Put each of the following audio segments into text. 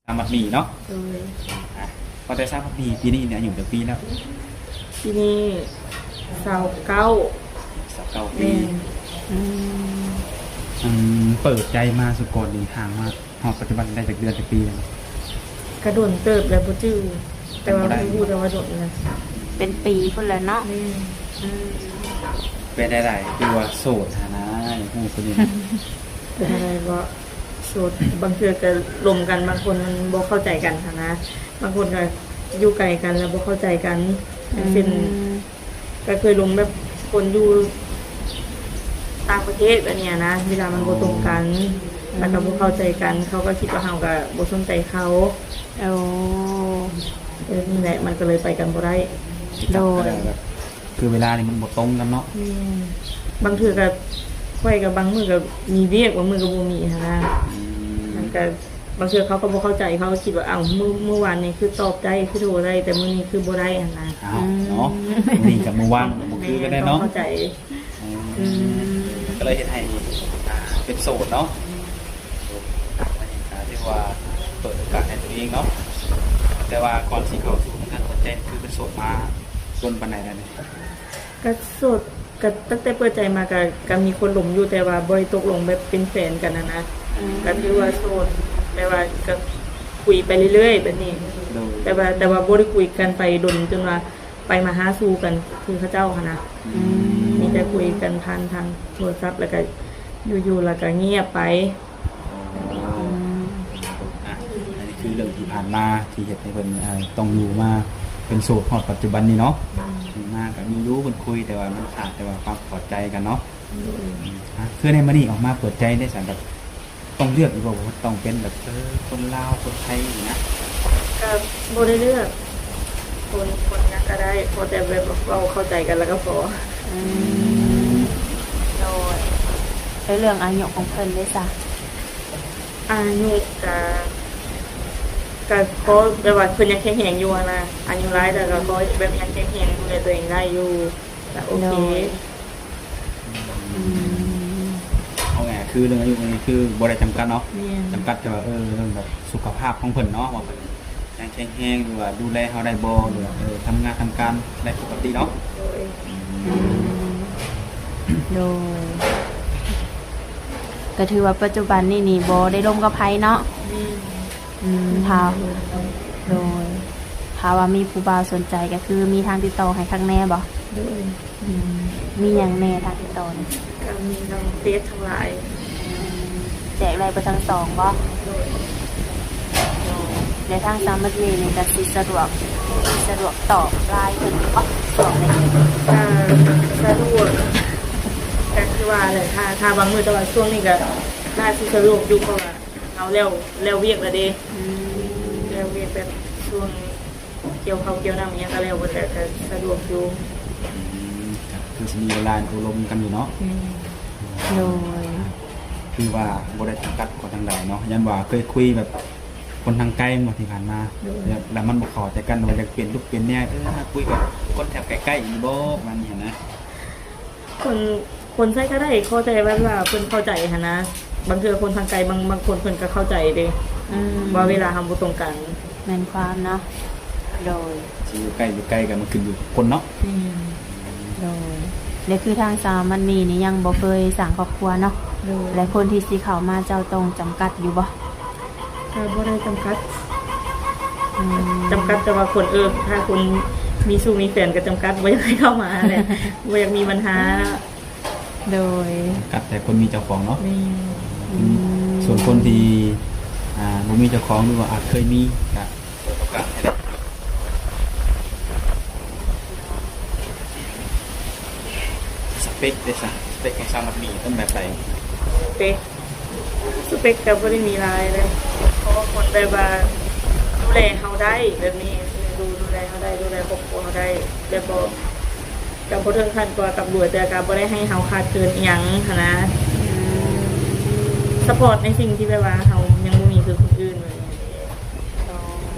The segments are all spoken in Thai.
ทำมัดหมี่เนาะโดยพอได้ทราบมัดหมี่ปีนี้เนี่ยอยู่เดือนปีแล้วที่นี่29 29 ปี อืเปิดใจมาสุกรนี่ห่างมาหอปัจจุบันได้จากเดือนจากปีแล้ว กระโดดเติบแล้วบ่จื้อแต่ว่าไม่พูดแต่ว่าโดดนะ เป็นปีพุ่นแล้วเนาะ แม่ เป็นได้คือว่าโสดนะอย่างพวกคนนี้ เป็นอะไรก็โสดบางเทื่อก็ลมกันบางคนมันบ่เข้าใจกันค่ะนะบางคนก็อยู่ไกลกันแล้วบ่เข้าใจกันเป็นก็เคยลมแบบคนอยู่ต่างประเทศอันเนี้ยนะเวลามันบ่ตรงกันแล้วก็บ่เข้าใจกันเขาก็คิดว่าเฮาก็บ่สนใจเขา โอ้ นี่แหละมันก็เลยไปกันบ่ได้ โดย คือเวลานี่มันหมดตรงกันเนาะ บางเทื่อก็ค่อยกับบางมื้อก็มีเวียกบางมื้อก็บ่มีหันนะมันก็บางเทื่อเขาก็บ่เข้าใจเขาก็คิดว่าอ้าวเมื่อวานนี้คือตอบได้คือโทรได้แต่มื้อนี้คือบ่ได้หันนะ อ้าวเนาะนี่กับเมื่อวานมันคือกันได้เนาะ เข้าใจ ก็เลยเห็นให้เป็นโสดเนาะเรียกว่าเปิดโอกาสให้ตัวเองเนาะแต่ว่าก่อนที่เขาสู่การเปิดใจคือเป็นโสดมาจนปันไหนได้เนี่ย ก็โสดก็ตั้งแต่เปิดใจมาก็มีคนหลงอยู่แต่ว่าบ่ได้ตกลงแบบเป็นแฟนกันนะก็ถือว่าโสดแต่ว่าก็คุยไปเรื่อยๆแบบนี้แต่ว่าบ่ได้คุยกันไปดนจนว่าไปมาหาสู่กันคือเขาเจ้าค่ะนะมีแต่คุยกันผ่านทางโทรศัพท์แล้วก็อยู่ๆแล้วก็เงียบไป อันนี้คือเรื่องที่ผ่านมาที่เหตุให้คนต้องอยู่มาเป็นโสดพอปัจจุบันนี้เนาะมากกับมีรู้คนคุยแต่ว่ามันขาดแต่ว่าความพอใจกันเนาะคือในมันนี่ออกมาเปิดใจได้สำหรับต้องเลือกหรือเปล่าว่าต้องเป็นแบบคนลาวคนไทยอย่างเงี้ย ก็บ่ได้เลือกคนนั้นก็ได้พอแต่แบบเราเข้าใจกันแล้วก็พอ โดยแล้วเรื่องอายุของเพิ่นได้จ้ะ อายุก็เขาแบบว่าเพิ่นยังแข็งแรงอยู่อะนะอายุหลายแต่ก็เขาแบบยังแข็งแรงดูแลตัวเองได้อยู่ก็โอเค เอาไงคือเรื่องอายุนี่คือบริจำกัดเนาะ นี่ จำกัดแต่ว่าเรื่องแบบสุขภาพของเพิ่นเนาะว่าเพิ่นยังแข็งหรือว่าดูแลเขาได้บ่หรือว่าทำงานทำการได้ปกติเนาะ โดย โดยก็ถือว่าปัจจุบันนี่บ่ได้ร่มกับไผเนาะ นี่ ถ้าโดยถ้าว่ามีผู้บ่าวสนใจก็คือมีทางติดต่อให้ข้างแน่บ่ โดย มีหยังแน่ทางติดต่อนี่ ก็มีทั้งเฟซทั้งหลาย แจกอะไรไปทั้งสองบ่ โดย ในทางสามัคคีนี่ก็สิสะดวกตอบไลน์เพิ่นบ่ตอบได้ ถ้าสะดวกก็คือว่าเลยถ้าบางมื้อแต่ว่าช่วงนี้ก็น่าสิสะดวกอยู่เพราะว่าเอาแล้วเวียกแล้วเด้แล้วเวียกแบบช่วงเกี่ยวข้าวเกี่ยวน้ำอย่างเงี้ยก็แล้วบ่แต่ก็สะดวกอยู่ คือสิมีเวลาอบรมกันอยู่เนาะ โดย คือว่าบริจำกัดคนทางใดเนาะยันว่าเคยคุยแบบคนทางไกลหมดที่ผ่านมาแล้วมันบ่เข้าใจกันว่าจะเปลี่ยนลูกเปลี่ยนเนี่ยคุยกับคนแถบใกล้ๆอีบ่มันนี่นะ คนใช้ก็ได้เข้าใจว่าเพิ่นเข้าใจหันนะบางเทื่อคนทางไกลบางคนเพิ่นก็เข้าใจเด้ว่าเวลาทำบ่ตรงกัน แม่นความเนาะโดย อยู่ใกล้กันมันขึ้นอยู่คนเนาะ โดยและคือทางสามัญนี่ยังบ่เคยสร้างครอบครัวเนาะและคนที่สิเข้ามาเจ้าต้องจำกัดอยู่บ่ ก็บ่ได้จำกัดแต่ว่าคนถ้าคนมีสู้มีแฟนก็จำกัดบ่อยากให้เข้ามาแหละบ่อยากมีปัญหา โดย กัดแต่คนมีเจ้าของเนาะ นี่ ส่วนคนที่บ่มีเจ้าของหรือว่าอาจเคยมีก็เปิดโอกาสให้ได้สเปคได้ซะสเปคของสามัญมีต้นแบบใด สเปคก็บ่ได้มีหลายเลยเพราะว่าคนแบบว่าดูแลเฮาได้แบบนี้ดูแลเฮาได้ดูแลครอบครัวเฮาได้แบบบ่ถึงขั้นกว่ากับรวยแต่ก็บ่ได้ให้เฮาขาดเกินอีหยังหันนะซัพพอร์ตในสิ่งที่แบบว่าเฮายังบ่มีคือคนอื่นเลย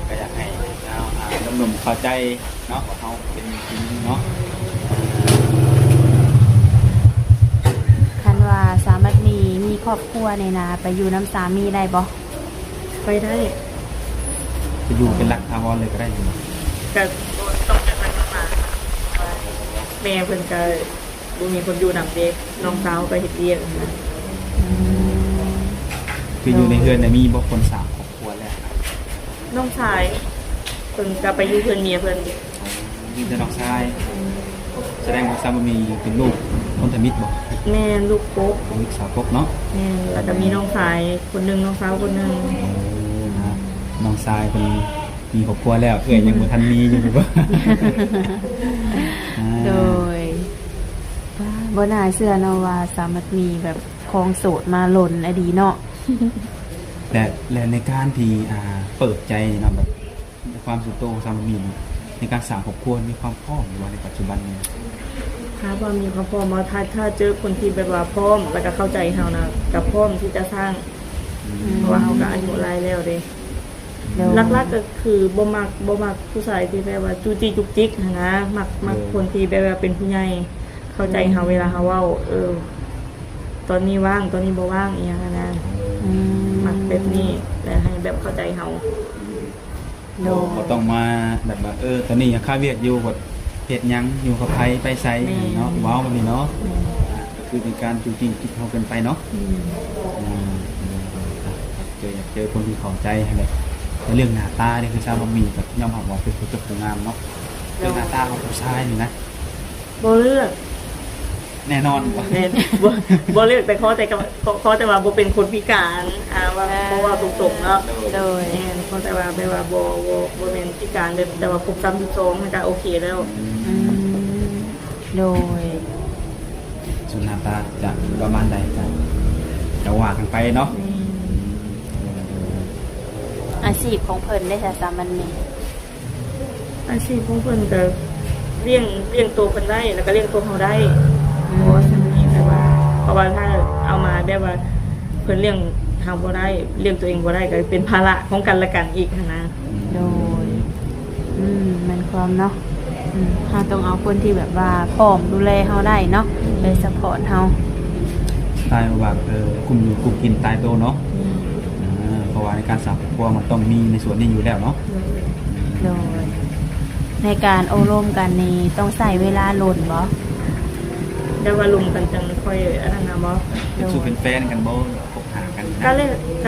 ก็อยากให้หนุ่มๆเข้าใจเนาะว่าเขาเป็นจริงเนาะ คันว่าสามัญมีครอบครัวในนาไปอยู่น้ำสามีได้บ่ ไปได้ จะอยู่เป็นหลักถาวรเลยก็ได้อยู่ ก็ต้องจัดการมาแม่เพิ่นก็บ่มีคนอยู่นำเด็กน้องสาวไปเฮ็ดเวียกนะ คืออยู่ในเฮือนเนี่ยมีบ่คนสามครอบครัวแล้วครับ น้องชายเพิ่นก็ไปอยู่เพิ่นเมียเพิ่น มีแต่น้องชายแสดงว่าสามีเป็นลูกคนทมิตรบ่ แม่ลูกกบ ลูกสาวกบเนาะ แม่แล้วก็มีน้องชายคนหนึงน้องสาวคนหนึง นะน้องชายเป็นมีครอบครัวแล้วเอ้ยยังบ่ทันมีอยู่บ่ โดยบ่น่าเชื่อเนาะว่าสามารถมีแบบครองโสดมาหล่นอดีเนาะ และในการที่เปิดใจเนาะแบบในความสุดโต่งของสามีเนี่ยในการสร้างครอบครัวมีความพร้อมหรือว่าในปัจจุบันเนี่ย ถ้าว่ามีความพร้อมมาถ้าเจอคนที่แบบว่าพร้อมแล้วก็เข้าใจเฮานะกับพร้อมที่จะสร้างเพราะว่าเฮาก็อายุหลายแล้วเด้ ลักๆก็คือบ่มักผู้ชายที่แบบว่าจูจี้จุกจิกหั้นนะมักคนที่แบบว่าเป็นผู้ใหญ่เข้าใจเฮาเวลาเฮาเว้าตอนนี้ว่างตอนนี้บ่ว่างอีหยังนะมักแบบนี้แต่ให้แบบเข้าใจเฮา โดย เขาต้องมาแบบว่าตอนนี้ยังค่าเวียกอยู่กดเฮ็ดหยังอยู่กับไผไปไสเนาะว้าวแบบนี้เนาะก็คือเป็นการจูจี้จิกเฮาเกินไปเนาะเจอคนที่เข้าใจให้แบบในเรื่องหน้าตานี่คือชาวบะหมี่กับยอมรับว่าเป็นผู้เจ้าผู้งามเนาะเรื่องหน้าตาของผู้ชายนี่นะ บ่เลือก แน่นอนว่า แม่นบ่เลือกแต่ขอแต่ว่าบ่เป็นคนพิการว่าเพราะว่าตรงๆเนาะ โดย แม่นขอแต่ว่าแบบว่าบ่แม่นพิการแบบแต่ว่าครบ32มันก็โอเคแล้ว โดย ส่วนหน้าตาจะประมาณใดจะว่ากันไปเนาะ อาชีพของเพิ่นได้ค่ะสามัญมี อาชีพของเพิ่นก็เลี้ยงตัวเพิ่นได้แล้วก็เลี้ยงตัวเฮาได้เพราะว่าฉันนี่แต่ว่าเพราะว่าถ้าเอามาแบบว่าเพิ่นเลี้ยงเฮาบ่ได้เลี้ยงตัวเองบ่ได้ก็เป็นภาระของกันและกันอีกหั้นนะ โดยมันความเนาะเฮาต้องเอาคนที่แบบว่าพร้อมดูแลเฮาได้เนาะไปซัพพอร์ตเฮา ตายว่ากลุ่มอยู่กลุ่มกินตายโตเนาะเพราะว่าในการสร้างครอบครัวมันต้องมีในส่วนนี้อยู่แล้วเนาะ โดยในการโอรมกันนี้ต้องใส่เวลาหล่นบ่ แต่ว่าลุมกันจังค่อยอันนั้นนะบ่ สู้เป็นแฟนกันบ่คบหากัน ก็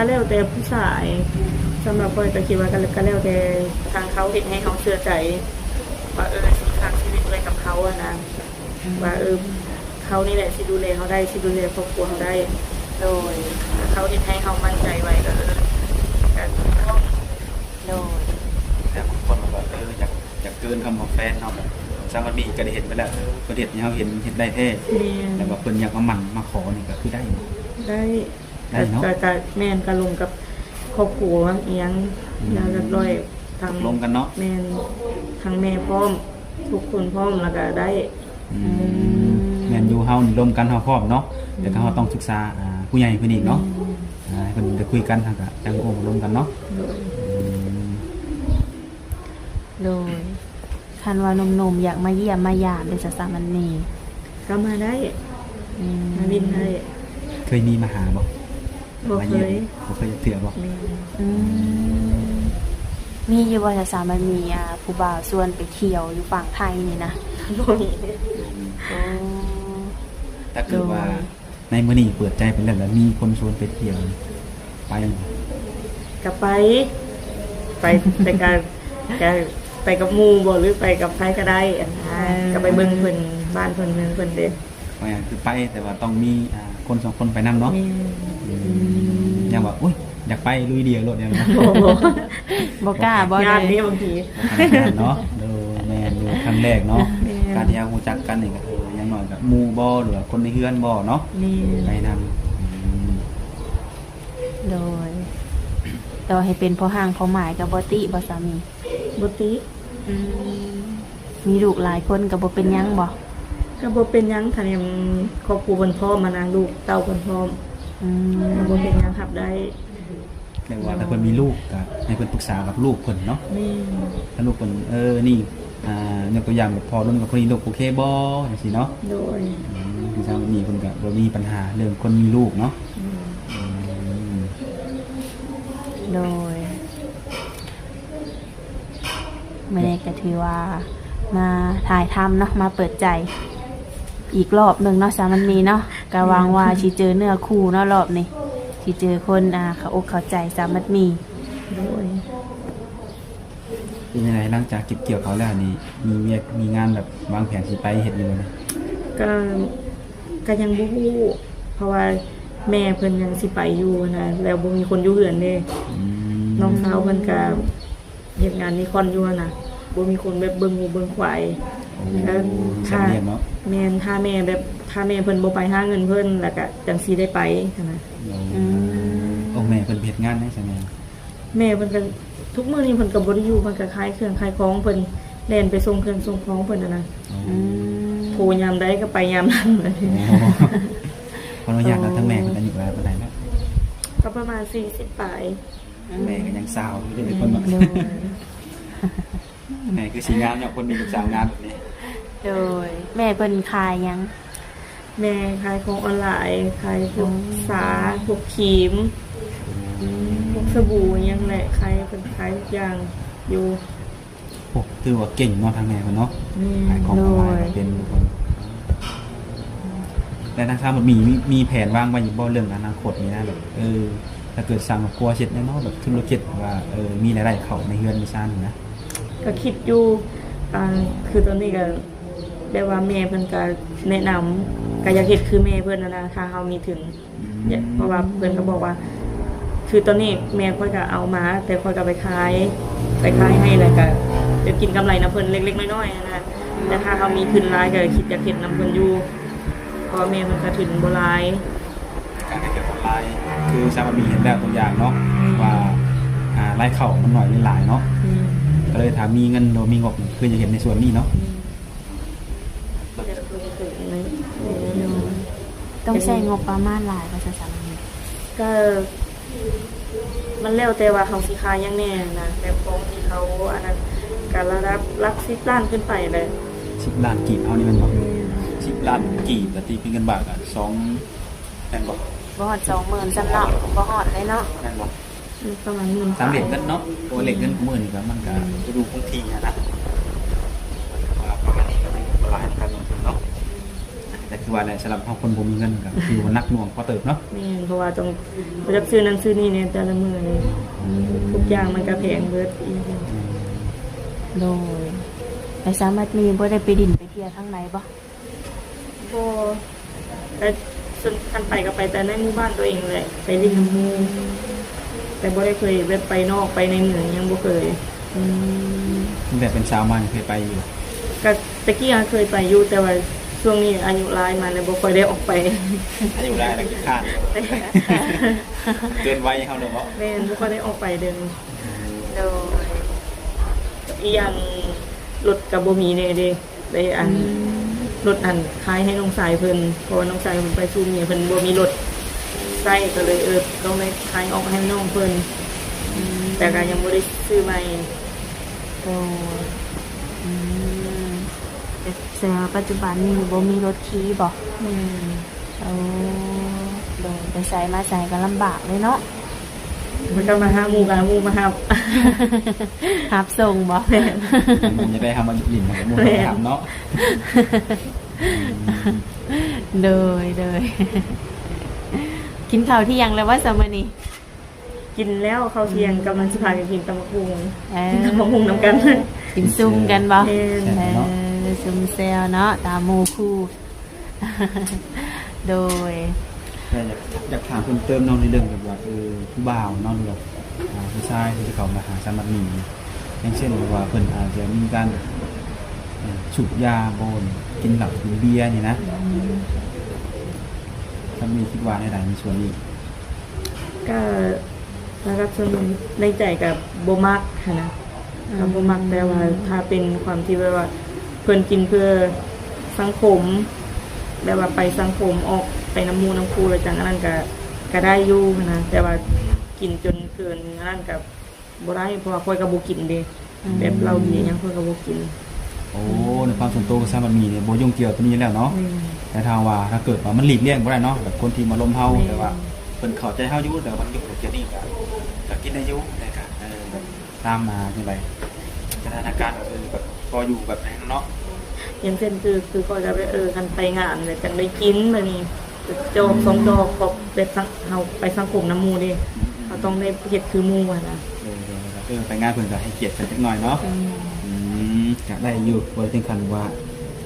แล้วแต่ผู้ชายสำหรับค่อยก็คิดว่าก็แล้วแต่ทางเขาเฮ็ดให้เฮาเชื่อใจว่าสิสร้างชีวิตไว้กับเขาอะนะว่าเขานี่แหละสิดูแลเฮาได้สิดูแลครอบครัวเฮาได้ โดย เขาเห็นให้เขามั่นใจไว้ก็ต้อง โดย แต่บางคนบอกว่าอยากเกินคำว่าแฟนเนาะแบบสามีก็ได้เห็นไปแล้วประเด็นนี้เขาเห็นได้แท้แต่ว่าเพิ่นอยากมาหมั่นมาขอนี่ก็คือได้ ได้เนาะก็แม่นก็ลงกับครอบครัวเอียงแล้วเรียบร้อยทาง ลงกันเนาะ แม่นทางแม่พร้อมทุกคนพร้อมแล้วก็ได้ แม่นอยู่เฮานี่ร่วมกันเฮาพร้อมเนาะแต่ก็เฮาต้องศึกษาผู้ใหญ่เพิ่นอีกเนาะให้เพิ่นได้คุยกันเฮาก็จังโอ้ร่วมกันเนาะ โดยคันว่าหนุ่มๆอยากมาเยี่ยมมายามเป็นสามัญมี ก็มาได้มาบินได้ เคยมีมาหาบ่ บ่เคย บ่เคยเถื่อบ่ แม่น มีอยู่ว่าสามัญมีผู้บ่าวส่วนไปเที่ยวอยู่ฝั่งไทยนี่นะ บ่มี ถ้าเกิดว่าในมื้อนี้เปิดใจเป็นแล้วมีคนชวนไปเที่ยวไปบ่ ก็ไปแต่ก็ไปกับหมู่บ่หรือไปกับใครก็ได้อันนะก็ไปเบิ่งเพิ่นบ้านเพิ่นเมืองเพิ่นเด้ ว่าอย่างคือไปแต่ว่าต้องมีคนสองคนไปนํเนาะ แม่ อย่างว่าอุ้ยอยากไปลุยเดียวรถอย่างนั้น บ่กล้าบ่ งาน เล นี้ ย บางที เนาะดูแม่ดูครั้งแรกเนาะ แม่ การที่เรารู้จักกันนี่ก็ยังน้อยกับหมู่บ่หรือว่าคนในเฮือนบ่เนาะ นี่ ไปนำ โดยต่อให้เป็นพ่อห้างพ่อหมายกับบ่ติบ่สามี บ่ติ มีลูกหลายคนก็บ่เป็นหยังบ่ ก็บ่เป็นหยังถ้าเนี่ยครอบครัวเพิ่นพร้อมมานะลูกเต้าเพิ่นพร้อมก็บ่เป็นหยังรับได้ เรียกว่าถ้าเพิ่นมีลูกก็ให้เพิ่นปรึกษากับลูกเพิ่นเนาะ นี่ ถ้าลูกเพิ่นนี่ยกตัวอย่างแบบพอรุ่นกับคนนี้ลูกโอเคบ่จังซี่เนาะ โดย คือทางนี้เพิ่นก็บ่มีปัญหาเรื่องคนมีลูกเนาะ โดย มื้อนี้ก็ถือว่ามาถ่ายทำเนาะมาเปิดใจอีกรอบหนึงเนาะสามันมีเนาะก็หวังว่าสิเจอเนื้อคู่เนาะรอบนี้สิเจอคนเข้าอกเข้าใจสามันมี โดย เป็นยังไงหลังจากเก็บเกี่ยวเขาแล้วนี่มีเวียกมีงานแบบวางแผนสิไปเฮ็ดอยู่บ่เนี่ย ก็ยังบ่ฮู้เพราะว่าแม่เพิ่นยังสิไปอยู่นะแล้วบ่มีคนอยู่เฮือนเด้ อืม น้องสาวเพิ่นก็เฮ็ดงานนิคอนอยู่นะบ่มีคนแบบเบิ่งงูเบิ่งควาย โอ้ แล้ว สำเนียงเนาะ แม่นถ้าแม่เพิ่นบ่ไปหาเงินเพิ่นแล้วก็จังสิได้ไปหั้นนะ โอ้แม่เพิ่นเฮ็ดงานได้ใช่ไหม แม่เพิ่นก็ทุกมื้อนี้เพิ่นก็บ่ได้อยู่เพิ่นก็ขายเครื่องขายของเพิ่นแล่นไปส่งเครื่องส่งของเพิ่นน่ะนะ อืม โทรยามใดก็ไปยามนั้นเลย ขออนุญาตนะทั้งแม่เพิ่นอายุหลายปานใดแล้ว ก็ประมาณ40ปลาย แม่ก็ยังสาวอยู่เด้อคนบอก โดย แม่คือสิงามเนาะคนมีลูกสาวงามแบบนี้ โดยแม่เพิ่นขายหยัง แม่ขายของออนไลน์ขายพวกสาพวกครีมพวกสบู่อิหยังแหละขายเพิ่นขายทุกอย่างอยู่ โอ้ถือว่าเก่งเนาะทางแม่เพิ่นเนาะ นี่ ขายของออนไลน์ก็เป็นทุกคนแต่ทางทางมันมีแผนวางไว้อยู่บ่เรื่องอนาคตนี่นะแบบถ้าเกิดสร้างครอบครัวเสร็จแน่เนาะแบบธุรกิจว่ามีรายได้เข้าในเฮือนในซ่านนี่นะ ก็คิดอยู่คือตอนนี้ก็ได้ว่าแม่เพิ่นก็แนะนำก็อยากเฮ็ดคือแม่เพิ่นนะถ้าเฮามีถึงเนี่ยเพราะว่าเพิ่นก็บอกว่า คือตอนนี้แม่ค่อยก็เอามาแต่ค่อยก็ไปขายให้แล้วก็จะกินกำไรนะเพิ่นเล็กๆน้อยๆนะแต่ถ้าเฮามีทุนหลายก็คิดอยากเฮ็ดนำเพิ่นอยู่เพราะว่าแม่เพิ่นก็ทุนบ่หลาย การให้เกิดออนไลน์คือซาบะหมี่เห็นแบบตัวอย่างเนาะว่ารายเข้ามันหน่อยเป็นหลายเนาะก็เลยถามมีเงินโดยมีงบคือจะเห็นในส่วนนี้เนาะ ต้องใช้งบประมาณหลายว่าจะสามันมี ก็มันแล้วแต่ว่าเขาสิขายยังแน่นะแบบของที่เขาอันนั้นการระดับหลัก10 ล้านขึ้นไปเลย 10 ล้านกีบเอานี่มันบอก10 ล้านกีบแต่ตีเป็นเงินบาทอ่ะ2แม่นบอก บ่ฮอด20,000ซั่นเนาะบ่ฮอดเลยเนาะ แม่นบอก ประมาณ10,000 ตามเหล็กเงินเนาะตัวเหล็กเงินของมือนี่ก็มันก็จะดูคงที่นะว่าประมาณนี้ก็เป็นหลายในการลงทุนเนาะแต่คือว่าในสำหรับคนบ่มีเงินก็คือว่านักหน่วงพอเติบเนาะ แม่นเพราะว่าต้องไปรับซื้อนั้นซื้อนี่เนี่ยแต่ละมื้อนี่ทุกอย่างมันก็แพงเบิดอีก โดยแต่สามันมีบ่ได้ไปดินไปเที่ยวทางไหนบ่ บ่แต่ส่วนคันไปก็ไปแต่ในหมู่บ้านตัวเองแหละไปเลินน้ำหมู่แต่บ่ได้เคยแบบไปนอกไปในเมืองยังบ่เคย แบบเป็นชาวมันเคยไปอยู่ ก็ตะกี้เคยไปอยู่แต่ว่าช่วงนี้อายุหลายมาแล้วบ่ค่อยได้ออกไป อายุได้แล้วกินข้าวเกินวัยเขาเลยเพราะ แม่นบ่ค่อยได้ออกไปเดิน โดย อีหยังรถก็บ่มีแน่เด้ได้อันรถอันขายให้น้องสายเพิ่นเพราะว่าน้องสายเพิ่นไปสู่เมียเพิ่นบ่มีรถใช้ก็เลยต้องได้ขายออกให้น้องเพิ่นแต่ก็ยังบ่ได้ซื้อใหม่ โดยแต่แสดงว่าปัจจุบันนี้บ่มีรถขี่บ่ แม่น เอาโดยไปใส่มาใส่ก็ลำบากเลยเนาะ มันก็มาหาหมู่กันหมู่มาหา รับส่งบ่ มันจะได้ทำมาหลินมากับมือทำเนาะ โดยกินข้าวที่ยังแล้วว่าสามนี กินแล้วข้าวเที่ยงกำลังสิพากันกินตำบักหุ่ง เอ กินตำบักหุ่งนํกัน กินซุ่มกันบ่ แม่น ซุ่มแซวเนาะตามหมู่คู่ โดย อยากถามเพิ่มเติมน้องในเรื่องแบบว่าผู้บ่าวน้องแบบผู้ชายที่จะเข้ามาหาสามัคคีอย่างเช่นว่าเพิ่นอาจจะมีการสูบยาโบนกินเหล้ากินเบียร์นี่นะถ้ามีคิดว่าในหลายในส่วนนี้ ก็แล้วก็ส่วนในใจกับบ่มักหั้นนะกับบ่มักแต่ว่าถ้าเป็นความที่ว่าเพิ่นกินเพื่อสังคมแบบว่าไปสังคมออกไปน้ำหมูน้ำคูแล้วจังอันนั้นก็ได้อยู่นะแต่ว่ากินจนเกินอันนั้นก็บ่ได้เพราะว่าค่อยก็บ่กินเด้แบบเราเบียร์หยังค่อยก็บ่กิน โอ้ในความส่วนตัวกับสามัคคีเนี่ยบ่ยุ่งเกี่ยวตัวนี้แล้วเนาะแต่ถ้าเกิดว่ามันหลีกเลี่ยงบ่ได้เนาะแบบคนที่มาล้มเฮาแต่ว่าเพิ่นเข้าใจเฮาอยู่แต่ว่ามันอยู่กับเจนี่ก็กินได้อยู่แต่ก็ตามมาจังได สถานการณ์ก็คือแบบพออยู่แบบนั้นเนาะ อย่างเช่นคือก็จะไปกันไปงานเลยจังได้กินแบบนี้จอกสองจอกก็ไปสังเฮาไปสังคมน้ำหมูดิเขาต้องได้เฮ็ดคือหมู่อะนะ ไปงานเพิ่นก็ให้เกียรติกันจักหน่อยเนาะก็ได้อยู่บ่ถึงขั้นว่า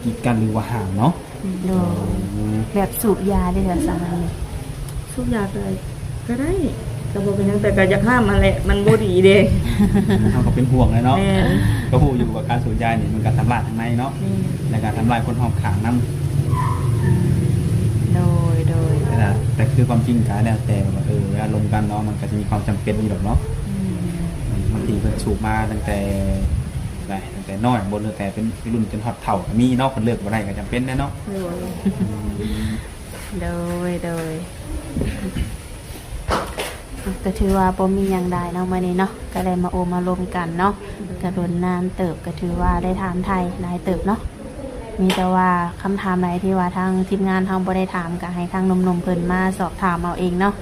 กีดกันหรือว่าห่างเนาะ โดยแบบสูบยาได้แต่สามันนี่ ทุกอย่างเลยก็ได้ก็บ่เป็นหยังแต่ก็อยากห้ามมันแหละมันบ่ดีเด้ เฮาก็เป็นห่วงเลยเนาะ แม่น ก็ฮู้อยู่ว่าการสูบยานี่มันก็ทำลายทางในเนาะในการทำลายคนรอบข้างนำ โดย แต่คือความจริงก็แล้วแต่ว่าเวลาลงกันเนาะมันก็จะมีความจำเป็นอยู่ดอกเนาะบางทีเพิ่นสูบมาตั้งแต่น้อยบ่เลยแต่เป็นรุ่นจนฮอดเฒ่าก็มีเนาะเพิ่นเลิกบ่ได้ก็จำเป็นแน่เนาะ โดยก็ถือว่าบ่มีหยังได้เนาะมื้อนี้เนาะก็ได้มาโอมารวมกันเนาะก็โดนนานเติบก็ถือว่าได้ถามไทยหลายเติบเนาะมีแต่ว่าคำถามไหนที่ว่าทางทีมงานทางบ่ได้ถามก็ให้ทางหนุ่มๆเพิ่นมาสอบถามเอาเองเนาะ